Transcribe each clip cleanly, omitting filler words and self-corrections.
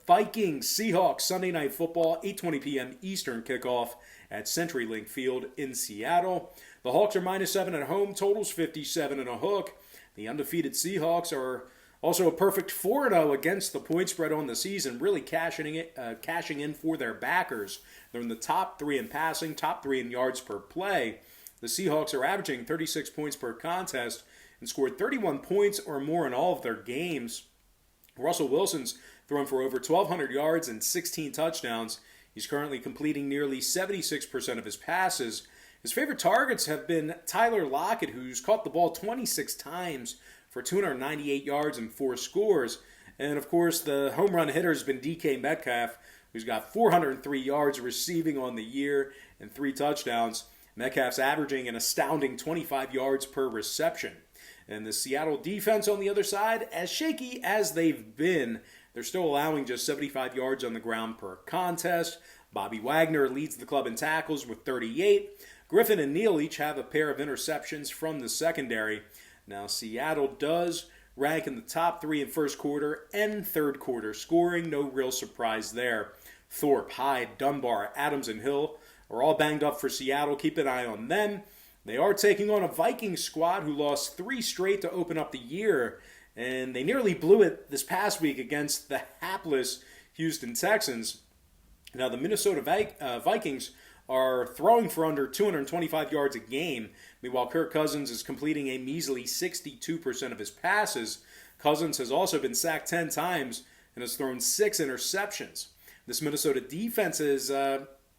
Vikings, Seahawks, Sunday Night Football, 8:20 p.m. Eastern kickoff at CenturyLink Field in Seattle. The Hawks are -7 at home, totals 57 and a hook. The undefeated Seahawks are also a perfect 4-0 against the point spread on the season, really cashing in for their backers. They're in the top 3 in passing, top 3 in yards per play. The Seahawks are averaging 36 points per contest and scored 31 points or more in all of their games. Russell Wilson's thrown for over 1,200 yards and 16 touchdowns. He's currently completing nearly 76% of his passes. His favorite targets have been Tyler Lockett, who's caught the ball 26 times for 298 yards and 4 scores. And, of course, the home run hitter has been DK Metcalf, who's got 403 yards receiving on the year and 3 touchdowns. Metcalf's averaging an astounding 25 yards per reception. And the Seattle defense on the other side, as shaky as they've been, they're still allowing just 75 yards on the ground per contest. Bobby Wagner leads the club in tackles with 38. Griffin and Neal each have a pair of interceptions from the secondary. Now, Seattle does rank in the top 3 in first quarter and third quarter scoring. No real surprise there. Thorpe, Hyde, Dunbar, Adams, and Hill are all banged up for Seattle. Keep an eye on them. They are taking on a Vikings squad who lost 3 straight to open up the year, and they nearly blew it this past week against the hapless Houston Texans. Now, the Minnesota Vikings are throwing for under 225 yards a game. Meanwhile, Kirk Cousins is completing a measly 62% of his passes. Cousins has also been sacked 10 times and has thrown 6 interceptions. This Minnesota defense is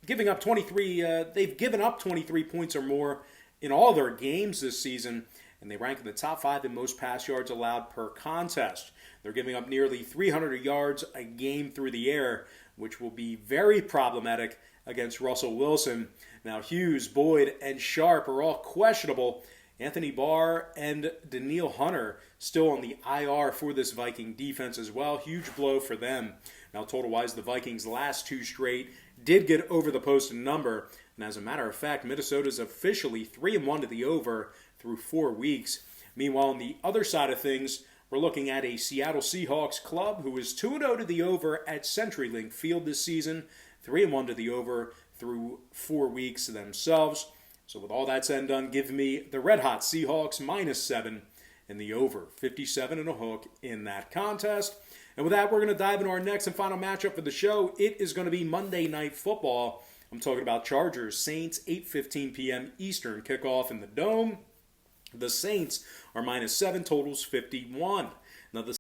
giving up 23. They've given up 23 points or more in all their games this season, and they rank in the top 5 in most pass yards allowed per contest. They're giving up nearly 300 yards a game through the air, which will be very problematic against Russell Wilson. Now, Hughes, Boyd, and Sharp are all questionable. Anthony Barr and Danielle Hunter still on the IR for this Viking defense as well. Huge blow for them. Now, total-wise, the Vikings' last 2 straight did get over the posted number. And as a matter of fact, Minnesota's officially 3-1 to the over through 4 weeks. Meanwhile, on the other side of things, we're looking at a Seattle Seahawks club who is 2-0 to the over at CenturyLink Field this season, 3-1 to the over through 4 weeks themselves. So with all that said and done, give me the red-hot Seahawks -7 and the over 57 and a hook in that contest. And with that, we're going to dive into our next and final matchup for the show. It is going to be Monday Night Football. I'm talking about Chargers, Saints, 8:15 p.m. Eastern kickoff in the Dome. The Saints are -7, totals 51. Now, the